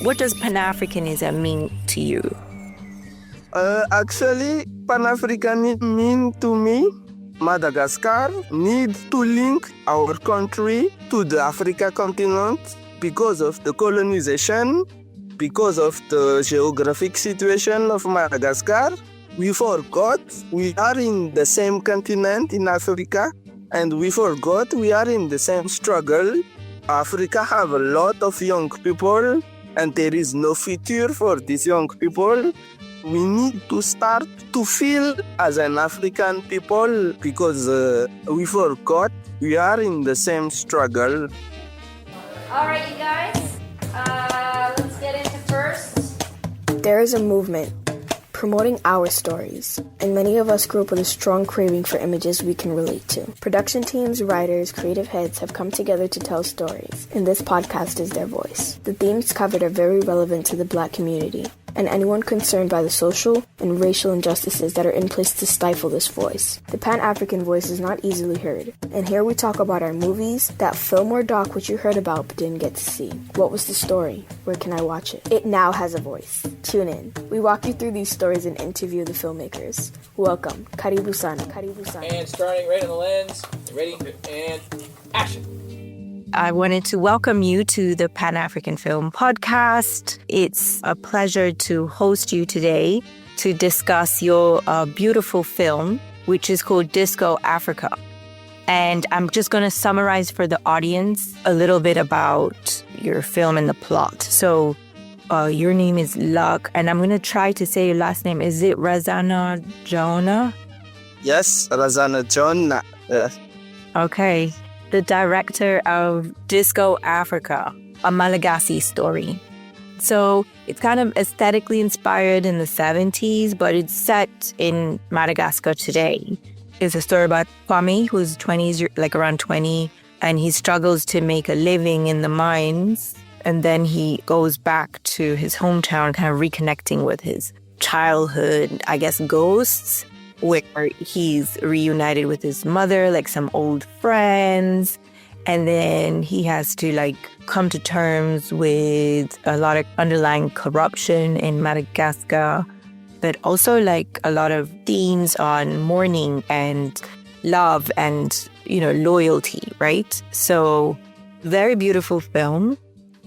What does Pan-Africanism mean to you? Actually, Pan-Africanism mean to me Madagascar needs to link our country to the Africa continent because of the colonization, because of the geographic situation of Madagascar. We forgot we are in the same continent in Africa, and we forgot we are in the same struggle. Africa have a lot of young people, and there is no future for these young people. We need to start to feel as an African people because we forgot we are in the same struggle. All right, you guys, let's get into first. There is a movement promoting our stories, and many of us grew up with a strong craving for images we can relate to. Production teams, writers, creative heads have come together to tell stories, and this podcast is their voice. The themes covered are very relevant to the Black community, and anyone concerned by the social and racial injustices that are in place to stifle this voice. The Pan-African voice is not easily heard, and here we talk about our movies, that film or doc which you heard about but didn't get to see. What was the story? Where can I watch it? It now has a voice. Tune in. We walk you through these stories and interview the filmmakers. Welcome. Karibu sana. Karibu sana. And starting right on the lens. Ready, and action. I wanted to welcome you to the Pan-African Film Podcast. It's a pleasure to host you today to discuss your beautiful film, which is called Disco Africa. And I'm just going to summarize for the audience a little bit about your film and the plot. So your name is Luck, and I'm going to try to say your last name. Is it RAZANAJAONA? Yes, RAZANAJAONA. Okay. The director of Disco Africa, a Malagasy story. So it's kind of aesthetically inspired in the 70s, but it's set in Madagascar today. It's a story about Kwame, who's 20s, like around 20, and he struggles to make a living in the mines. And then he goes back to his hometown, kind of reconnecting with his childhood, I guess, ghosts, where he's reunited with his mother, like some old friends. And then he has to like come to terms with a lot of underlying corruption in Madagascar, but also like a lot of themes on mourning and love and, loyalty, right? So very beautiful film.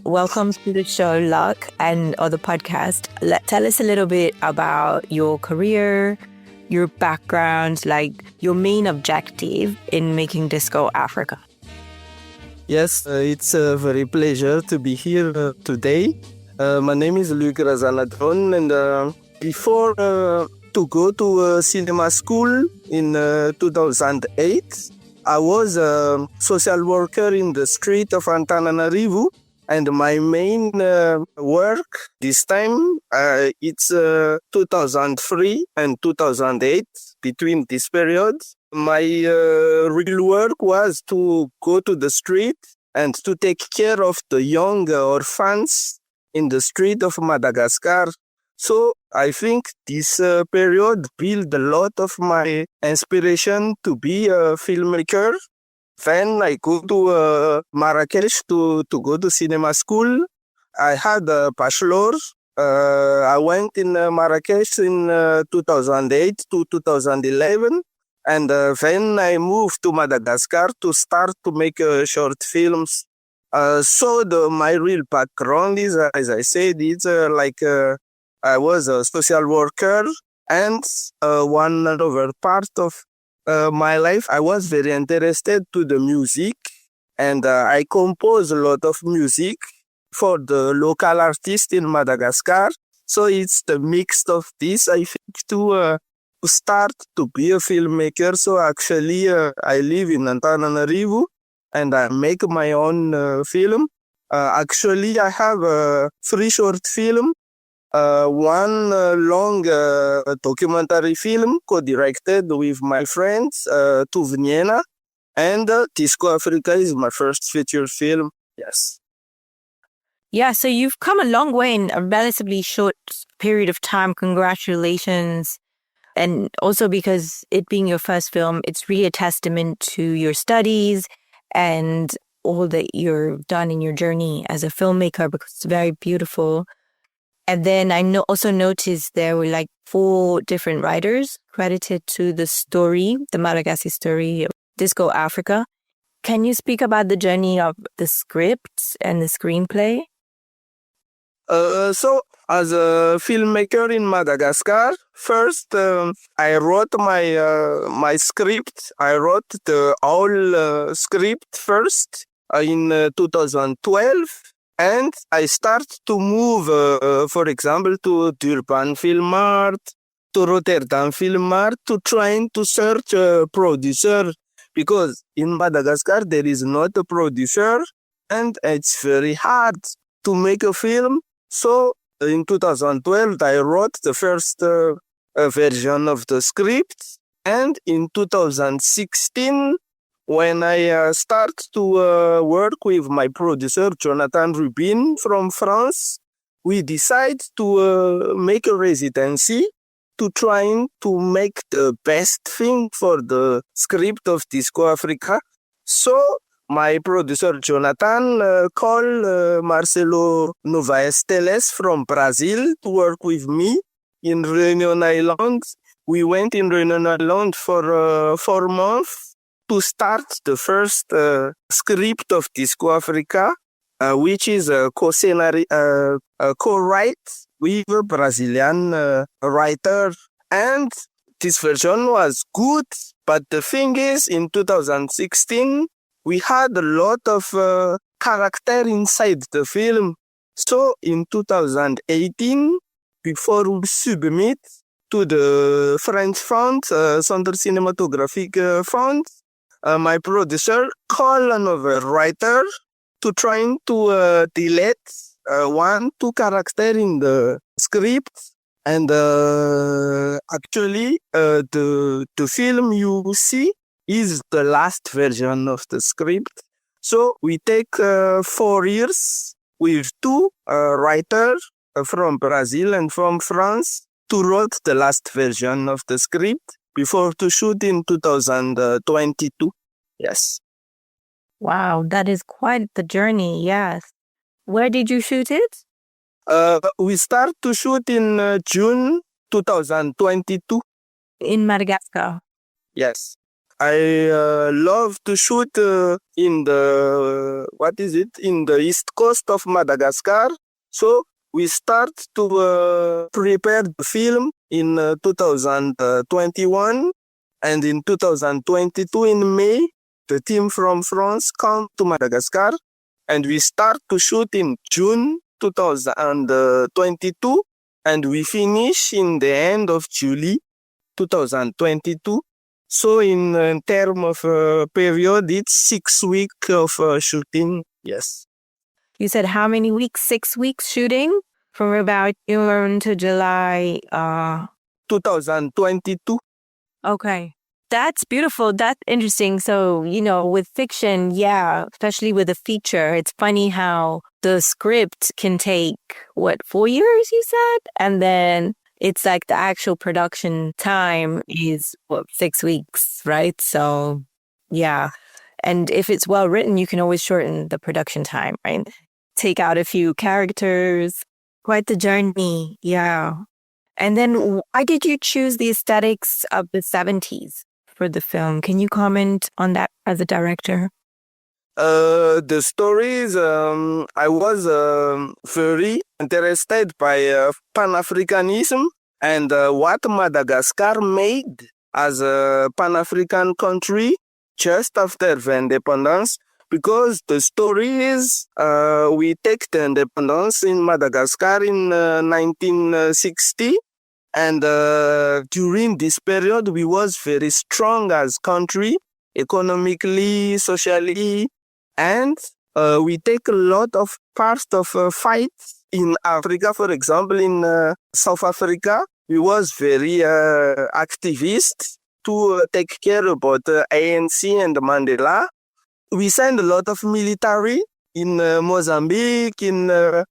Welcome to the show, Luck, and the podcast. Tell us a little bit about your career, your background, like your main objective in making Disco Africa. Yes, it's a very pleasure to be here today. My name is Luck RAZANAJAONA, and before to go to cinema school in 2008, I was a social worker in the street of Antananarivo. And my main work this time, it's 2003 and 2008, between this period. My real work was to go to the street and to take care of the young orphans in the street of Madagascar. So I think this period built a lot of my inspiration to be a filmmaker. Then I go to Marrakesh to go to cinema school. I had a bachelor's. I went in Marrakesh in 2008 to 2011. And then I moved to Madagascar to start to make short films. So my real background is, as I said, it's I was a social worker, and one other part of my life, I was very interested to the music, and I compose a lot of music for the local artists in Madagascar. So it's the mix of this, I think, to start to be a filmmaker. So actually, I live in Antananarivo, and I make my own film. Actually, I have 3 short films. One long documentary film co-directed with my friends, Tuvniena, and Disco Africa is my first feature film. Yes. Yeah, so you've come a long way in a relatively short period of time. Congratulations. And also because it being your first film, it's really a testament to your studies and all that you've done in your journey as a filmmaker because it's very beautiful. And then I also noticed there were like 4 different writers credited to the story, the Malagasy story of Disco Africa. Can you speak about the journey of the script and the screenplay? So, as a filmmaker in Madagascar, first I wrote my script. I wrote the whole script first in 2012, and I start to move, for example, to Durban Film Art, to Rotterdam Film Art, to trying to search a producer, because in Madagascar there is not a producer, and it's very hard to make a film. So in 2012, I wrote the first version of the script. And in 2016, when I start to work with my producer, Jonathan Rubin from France, we decide to make a residency to trying to make the best thing for the script of Disco Africa. So my producer Jonathan called Marcelo Novaes from Brazil to work with me in Reunion Island. We went in Reunion Island for 4 months to start the first script of Disco Africa, which is a co-write with a Brazilian writer. And this version was good, but the thing is, in 2016, we had a lot of character inside the film. So in 2018, before we submit to the French fund, Centre Cinématographique Fund, my producer called another writer to trying to delete 1-2 characters in the script. And actually, the film you see is the last version of the script. So we take 4 years with 2 writers from Brazil and from France to write the last version of the script before to shoot in 2022. Yes. Wow, that is quite the journey, yes. Where did you shoot it? We start to shoot in June 2022. In Madagascar. Yes. I love to shoot in the, in the east coast of Madagascar. So we start to prepare the film in 2021. And in 2022, in May, the team from France come to Madagascar. And we start to shoot in June 2022. And we finish in the end of July 2022. So in terms of period, it's 6 weeks of shooting. Yes. You said how many weeks? 6 weeks shooting? From about June to July? 2022. Okay. That's beautiful. That's interesting. So, with fiction, yeah, especially with a feature, it's funny how the script can take, 4 years, you said? And then it's like the actual production time is 6 weeks, right? So, yeah. And if it's well written, you can always shorten the production time, right? Take out a few characters. Quite the journey, yeah. And then why did you choose the aesthetics of the 70s for the film? Can you comment on that as a director? The stories, I was very interested by Pan-Africanism and what Madagascar made as a Pan-African country just after the independence. Because the story is, we take the independence in Madagascar in 1960. And during this period, we was very strong as country, economically, socially. And we take a lot of parts of fights in Africa. For example, in South Africa, we was very activist to take care about ANC and Mandela. We send a lot of military in Mozambique, in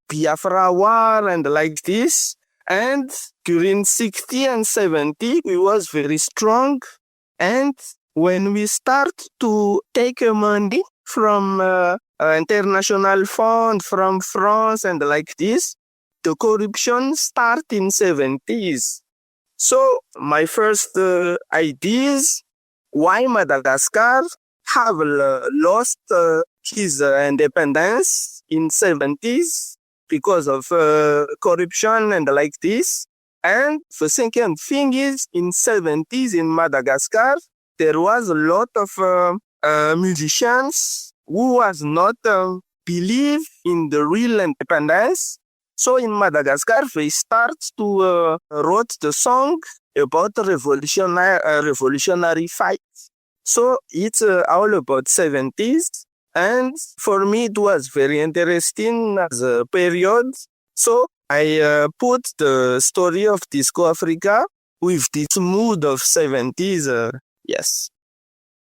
Biafra War, and like this. And during 60 and 70, we was very strong. And when we start to take money from international fund from France and like this. The corruption start in 70s. So my first ideas why Madagascar have lost his independence in 70s because of corruption and like this. And the second thing is in 70s in Madagascar, there was a lot of musicians who was not believe in the real independence. So in Madagascar, they start to wrote the song about revolutionary fight. So it's all about 70s. And for me, it was very interesting as a period. So I put the story of Disco Africa with this mood of 70s. Yes.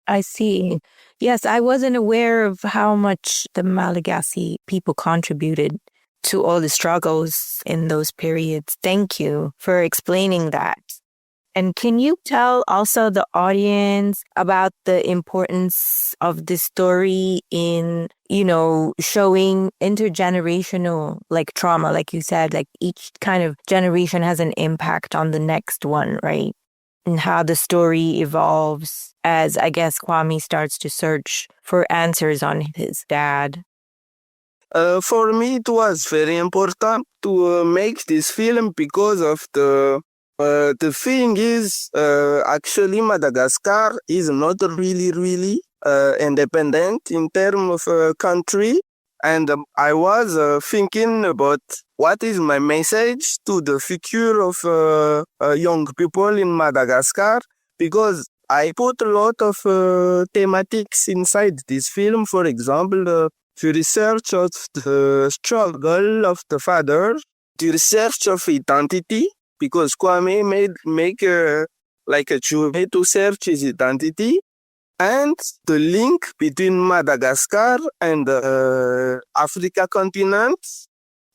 I see. Yes, I wasn't aware of how much the Malagasy people contributed to all the struggles in those periods. Thank you for explaining that. And can you tell also the audience about the importance of this story in, showing intergenerational trauma, like you said, like each kind of generation has an impact on the next one, right? And how the story evolves as, I guess, Kwame starts to search for answers on his dad. For me, it was very important to make this film because of the thing is, actually, Madagascar is not really independent in terms of country. And I was thinking about what is my message to the future of young people in Madagascar, because I put a lot of thematics inside this film. For example, the research of the struggle of the father, the research of identity, because Kwame make a journey to search his identity, and the link between Madagascar and the Africa continent.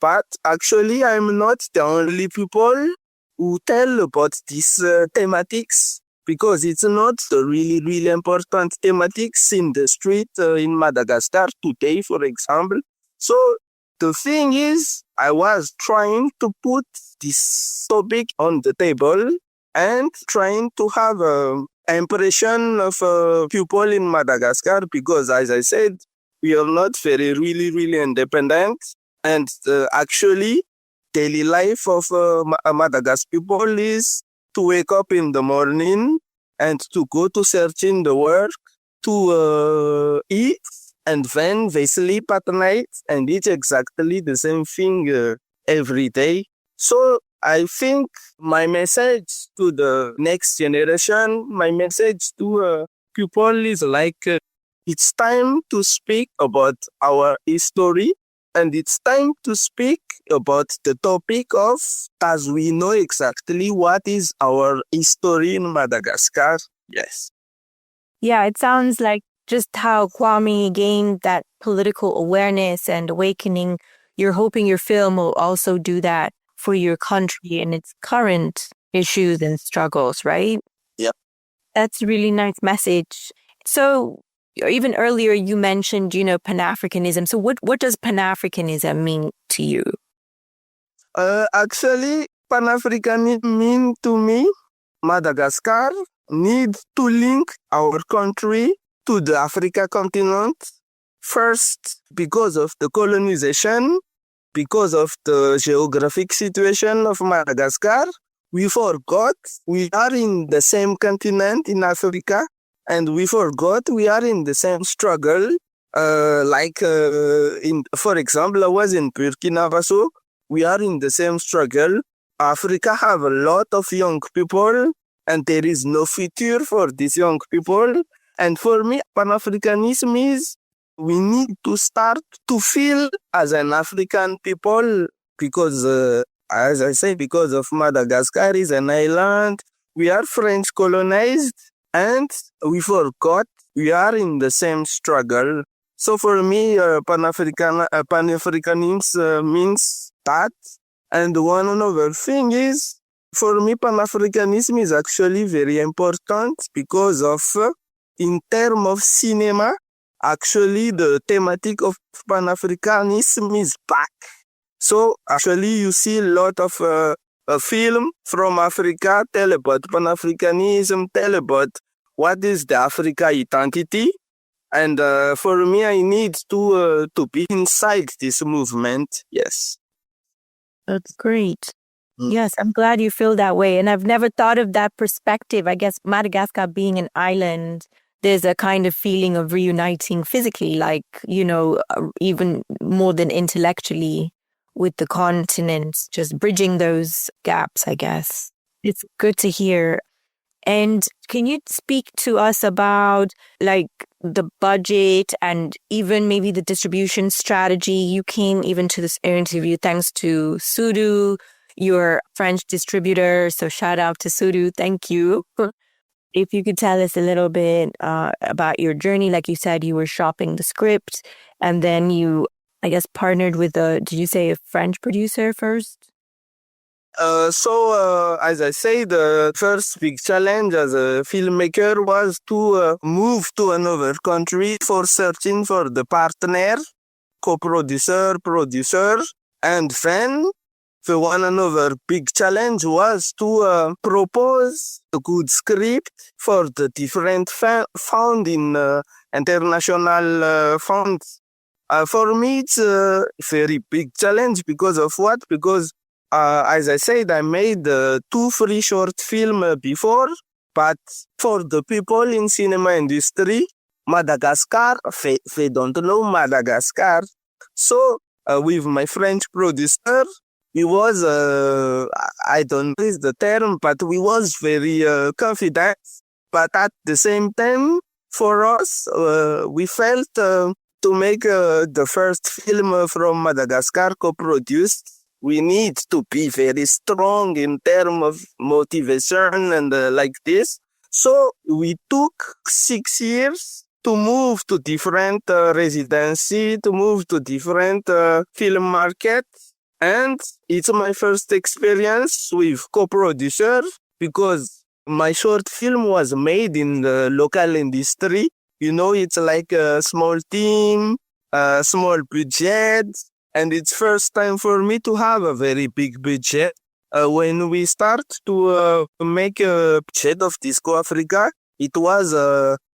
But actually, I'm not the only people who tell about these thematics, because it's not the really important thematics in the street in Madagascar today, for example. So the thing is, I was trying to put this topic on the table and trying to have an impression of people in Madagascar, because as I said, we are not very really independent. And actually, daily life of Madagascar people is to wake up in the morning and to go to searching the work, to eat, and then they sleep at night, and it's exactly the same thing every day. So I think my message to the next generation, my message to people is it's time to speak about our history, and it's time to speak about the topic of, as we know exactly what is our history in Madagascar. Yes. Yeah, it sounds like just how Kwame gained that political awareness and awakening. You're hoping your film will also do that for your country and its current issues and struggles, right? Yeah. That's a really nice message. So even earlier you mentioned, Pan-Africanism. So what does Pan-Africanism mean to you? Actually, Pan-Africanism mean to me, Madagascar need to link our country to the Africa continent. First, because of the colonization, because of the geographic situation of Madagascar, we forgot we are in the same continent in Africa, and we forgot we are in the same struggle. For example, I was in Burkina Faso. We are in the same struggle. Africa have a lot of young people, and there is no future for these young people. And for me, Pan-Africanism is we need to start to feel as an African people, because, as I say, because of Madagascar is an island, we are French colonized, and we forgot we are in the same struggle. So for me, Pan-Africanism means that. And one other thing is, for me, Pan-Africanism is actually very important because of, in terms of cinema, actually the thematic of Pan-Africanism is back. So actually you see a lot of a film from Africa tell about Pan-Africanism, tell about what is the Africa identity. And for me, I need to be inside this movement. Yes. That's great. Mm. Yes, I'm glad you feel that way. And I've never thought of that perspective. I guess Madagascar being an island, there's a kind of feeling of reuniting physically, like, even more than intellectually with the continent, just bridging those gaps, I guess. It's good to hear. And can you speak to us about like the budget and even maybe the distribution strategy? You came even to this interview thanks to Sudu, your French distributor. So shout out to Sudu. Thank you. If you could tell us a little bit about your journey. Like you said, you were shopping the script and then you, I guess, partnered with did you say a French producer first? So, as I say, the first big challenge as a filmmaker was to move to another country for searching for the partner, co-producer, producer, and then the one another big challenge was to propose a good script for the different fund in international funds. For me, it's a very big challenge because of what? Because as I said, I made 2 free short films before, but for the people in cinema industry, Madagascar, they don't know Madagascar. So with my French producer, we was, I don't know the term, but we was very confident. But at the same time, for us, we felt to make the first film from Madagascar co-produced, we need to be very strong in terms of motivation and like this. So we took 6 years to move to different residency, to move to different film markets. And it's my first experience with co-producer because my short film was made in the local industry. It's like a small team, a small budget. And it's first time for me to have a very big budget. When we start to make a budget of Disco Africa, it was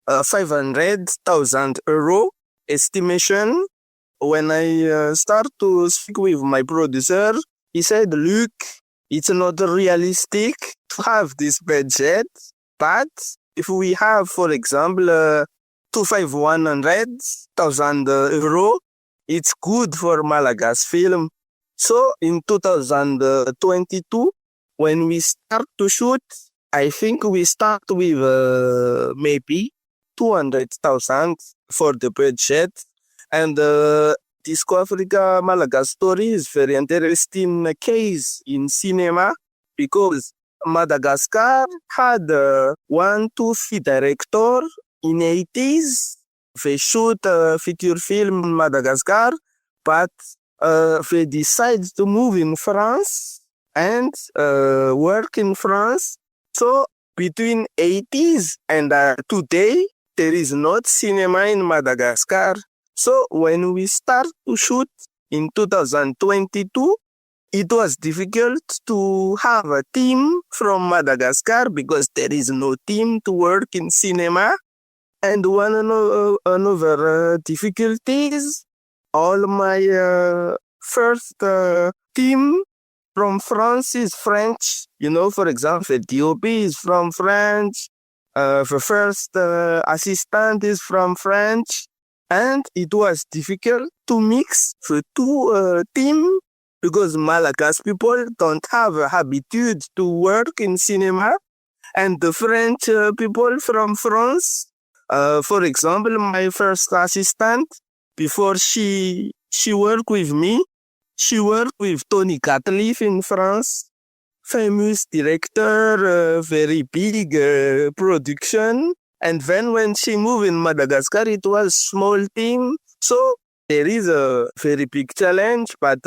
500,000 euro estimation. When I start to speak with my producer, he said, "Look, it's not realistic to have this budget, but if we have, for example, 100,000 euro, it's good for Malagasy film." So in 2022, when we start to shoot, I think we start with maybe 200,000 for the budget. And Disco Africa Malagasy story is very interesting case in cinema because Madagascar had 1, 2, 3 director in 80s. They shoot a feature film in Madagascar, but they decide to move in France and work in France. So between 80s and today, there is not cinema in Madagascar. So when we start to shoot in 2022, it was difficult to have a team from Madagascar because there is no team to work in cinema. And one another difficulty is all my first team from France is French. For example, the DOP is from France. The first assistant is from French. And it was difficult to mix the 2 teams because Malagasy people don't have a habitude to work in cinema. And the French people from France, for example, my first assistant, before she worked with me, she worked with Tony Gatliff in France, famous director, very big production. And then when she moved in Madagascar, it was small team. So there is a very big challenge, but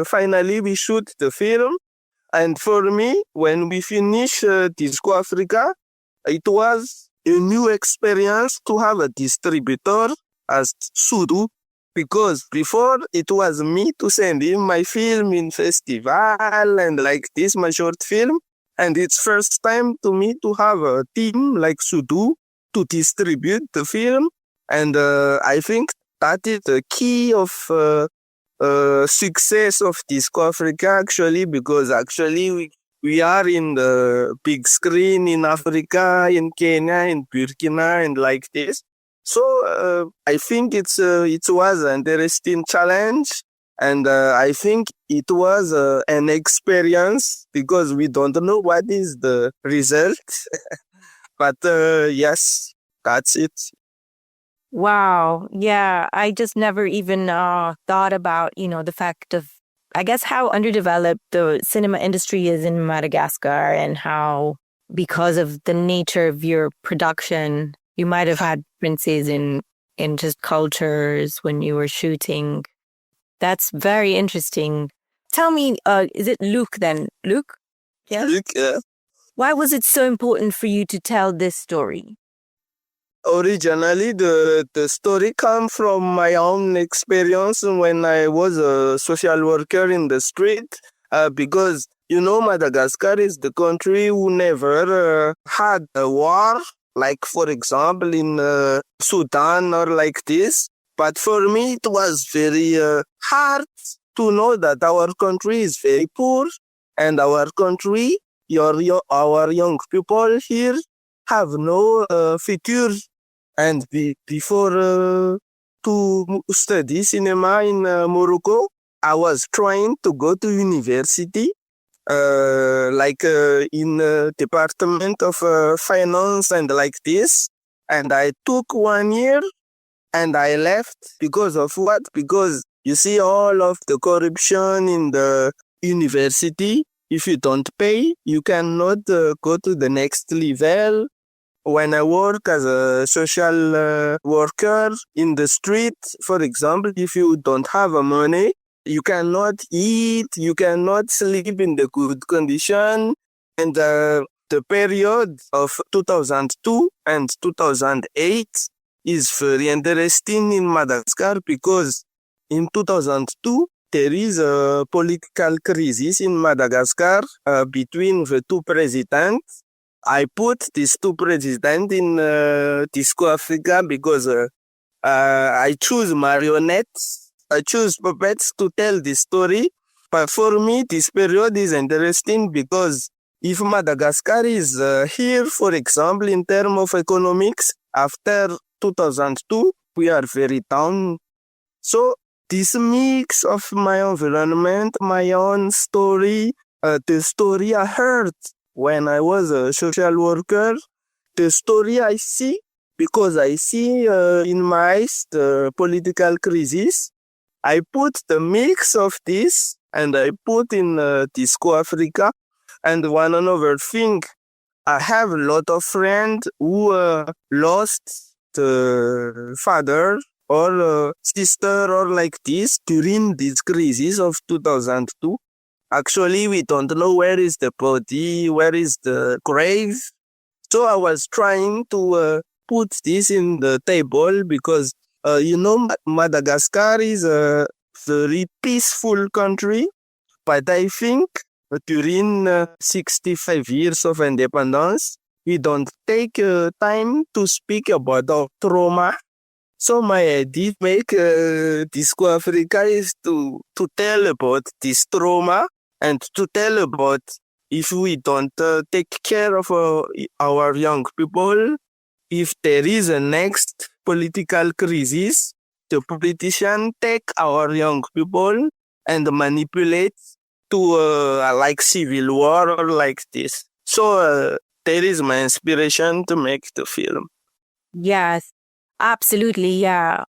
finally we shoot the film. And for me, when we finish Disco Africa, it was a new experience to have a distributor as Sudu, because before it was me to send him my film in festival and like this, my short film. And it's first time to me to have a team like Sudu to distribute the film. And I think that is the key of success of Disco Africa actually, because actually we are in the big screen in Africa, in Kenya, in Burkina, and like this. So I think it was an interesting challenge, and I think it was an experience because we don't know what is the result, but yes, that's it. Wow. Yeah. I just never even thought about, the fact of, I guess, how underdeveloped the cinema industry is in Madagascar and how, because of the nature of your production, you might have had differences in just cultures when you were shooting. That's very interesting. Tell me, is it Luke then? Luke? Yeah. Look, Why was it so important for you to tell this story? originally, the story come from my own experience when I was a social worker in the street. Because Madagascar is the country who never had a war, like for example in Sudan or like this. But for me, it was very hard to know that our country is very poor, and our country, our young people here have no future. And before to study cinema in Morocco, I was trying to go to university, in department of finance and like this. And I took 1 year and I left because of what? Because you see all of the corruption in the university. If you don't pay, you cannot go to the next level. When I work as a social worker in the street, for example, if you don't have money, you cannot eat, you cannot sleep in the good condition. And the period of 2002 and 2008 is very interesting in Madagascar because in 2002, there is a political crisis in Madagascar between the two presidents. I put these two presidents in Disco Africa because I choose marionettes, I choose puppets to tell this story. But for me, this period is interesting because if Madagascar is here, for example, in terms of economics, after 2002, we are very down. So this mix of my environment, my own story, the story I heard when I was a social worker, the story I see, because I see in my eyes the political crisis, I put the mix of this and I put in Disco Africa. And one another thing, I have a lot of friends who lost the father or sister or like this during this crisis of 2002. Actually, we don't know where is the body, where is the grave. So I was trying to put this in the table because, Madagascar is a very peaceful country. But I think during 65 years of independence, we don't take time to speak about our trauma. So my idea to make Disco Africa is to tell about this trauma and to tell about if we don't take care of our young people, if there is a next political crisis, the politician take our young people and manipulate to like civil war or like this. So there is my inspiration to make the film. Yes, absolutely. Yeah,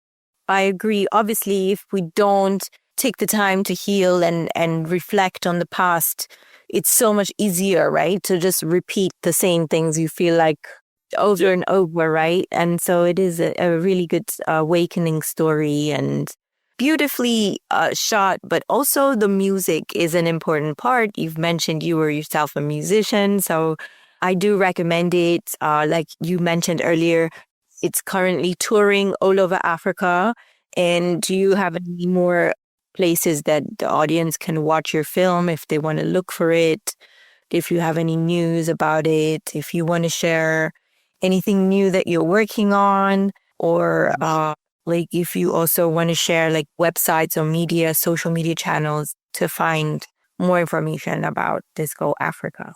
I agree. Obviously, if we don't take the time to heal and reflect on the past, it's so much easier, right? To just repeat the same things you feel like over and over, right? And so it is a really good awakening story and beautifully shot, but also the music is an important part. You've mentioned you were yourself a musician, so I do recommend it. Like you mentioned earlier, It's currently touring all over Africa. And do you have any more places that the audience can watch your film if they want to look for it? If you have any news about it, if you want to share anything new that you're working on, or like if you also want to share like websites or media, social media channels to find more information about Disco Africa.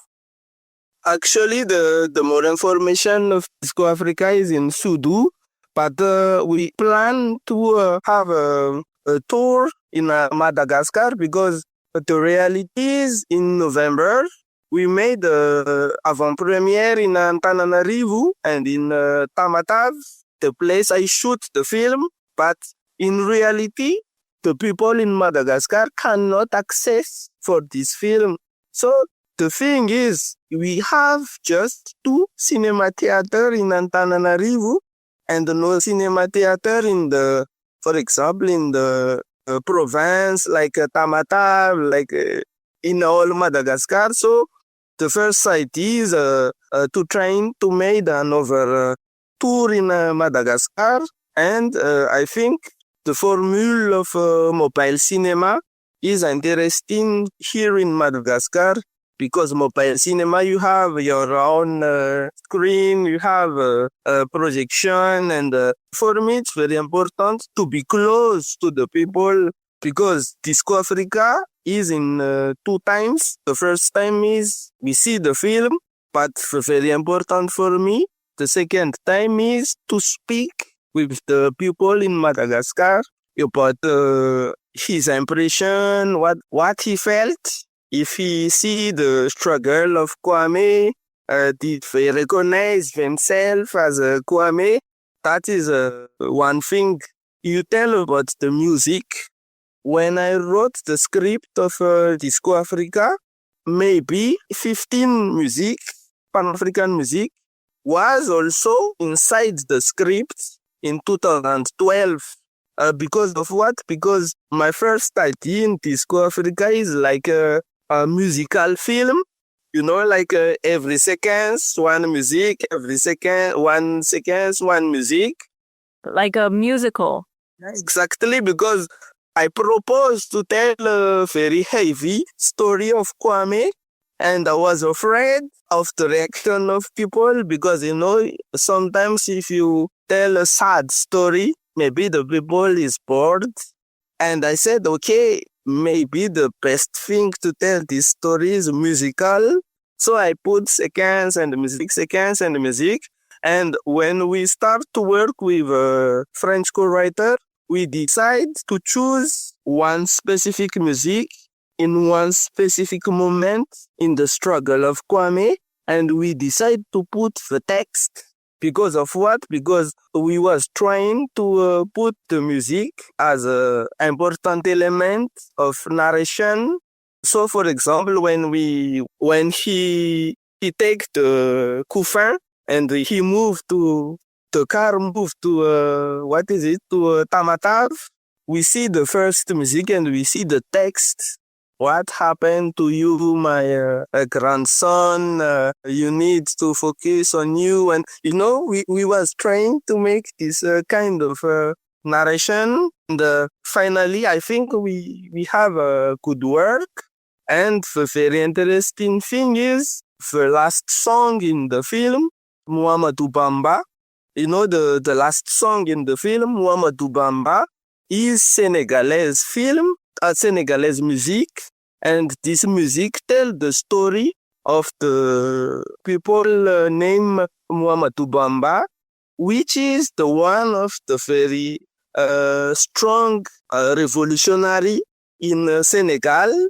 Actually, the more information of Disco Africa is in Sudu, but we plan to have a tour in Madagascar because the reality is in November, we made avant-premiere in Antananarivo and in Tamatave, the place I shoot the film, but in reality, the people in Madagascar cannot access for this film. So the thing is, we have just 2 cinema theater in Antananarivo and no cinema theater in the, for example, in the province like Tamatave, like in all Madagascar. So the first site is to trying to make another tour in Madagascar, and I think the formula of mobile cinema is interesting here in Madagascar because mobile cinema, you have your own screen, you have a projection, and for me it's very important to be close to the people because Disco Africa is in 2 times. The first time is we see the film, but very important for me. The second time is to speak with the people in Madagascar about his impression, what he felt, if he see the struggle of Kwame, did he recognize himself as a Kwame. That is one thing. You tell about the music. When I wrote the script of Disco Africa, maybe 15 music, Pan-African music, was also inside the script in 2012. Because of what? Because my first idea in Disco Africa is like a musical film. You know, like every seconds, one music, every second, 1 second, one music. Like a musical. Exactly, because I propose to tell a very heavy story of Kwame, and I was afraid of the reaction of people because, you know, sometimes if you tell a sad story, maybe the people is bored. And I said, okay, maybe the best thing to tell this story is musical. So I put seconds and music. And when we start to work with a French co-writer, we decide to choose one specific music in one specific moment in the struggle of Kwame, and we decide to put the text. Because of what? Because we was trying to put the music as an important element of narration. So, for example, when he take the coffin and he moved to the car moved to Tamatave, we see the first music and we see the text. What happened to you, my grandson? You need to focus on you. And, you know, we was trying to make this kind of narration. And finally, I think we have a good work. And the very interesting thing is the last song in the film, Muhammadu Bamba. You know, the last song in the film, Muhammadu Bamba, is Senegalese Senegalese music, and this music tells the story of the people named Muhammadu Bamba, which is the one of the very strong revolutionary in Senegal.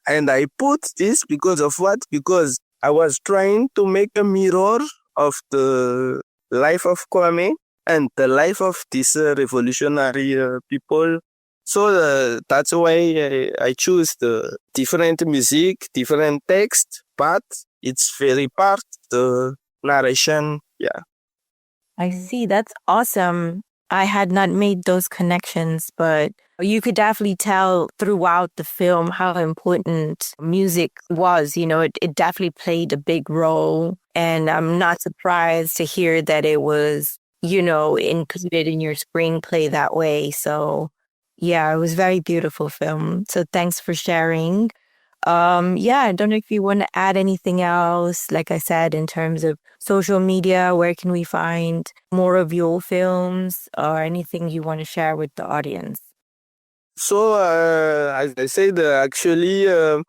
And I put this because of what? Because I was trying to make a mirror of the life of Kwame and the life of these revolutionary people. So that's why I choose the different music, different text, but it's very part the narration. Yeah. I see. That's awesome. I had not made those connections, but you could definitely tell throughout the film how important music was. You know, it definitely played a big role. And I'm not surprised to hear that it was included in your screenplay that way. So yeah, it was a very beautiful film. So thanks for sharing. I don't know if you want to add anything else, like I said, in terms of social media, where can we find more of your films or anything you want to share with the audience? So, as I said, actually,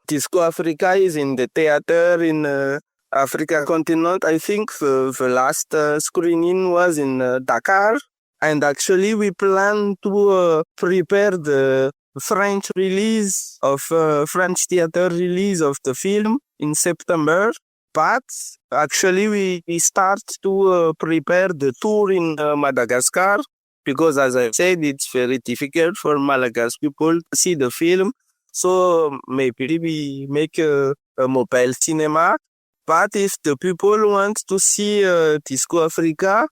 Disco Africa is in the theater in Africa continent. I think the last screening was in Dakar. And actually, we plan to prepare the French release of French theater release of the film in September. But actually, we start to prepare the tour in Madagascar because, as I said, it's very difficult for Malagasy people to see the film. So maybe we make a mobile cinema. But if the people want to see Disco Africa,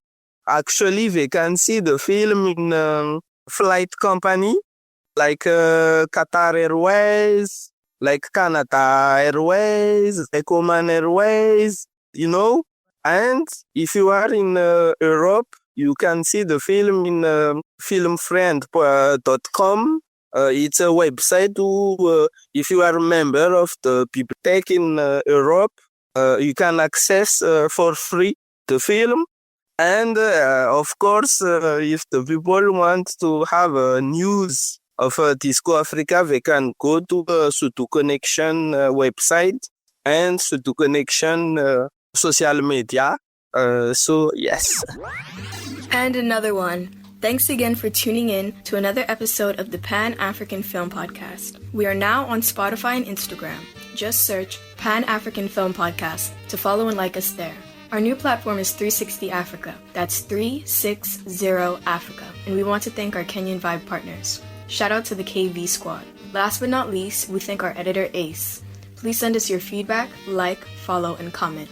actually they can see the film in flight company like Qatar Airways, like Canada Airways, Oman Airways, And if you are in Europe, you can see the film in filmfriend.com. It's a website if you are a member of the bibliothèque in Europe, you can access for free the film. And of course, if the people want to have news of Disco Africa, they can go to the Sutu Connection website and Sutu Connection social media. So, yes. And another one. Thanks again for tuning in to another episode of the Pan-African Film Podcast. We are now on Spotify and Instagram. Just search Pan-African Film Podcast to follow and like us there. Our new platform is 360 Africa. That's 360 Africa. And we want to thank our Kenyan Vibe partners. Shout out to the KV Squad. Last but not least, we thank our editor Ace. Please send us your feedback, like, follow, and comment.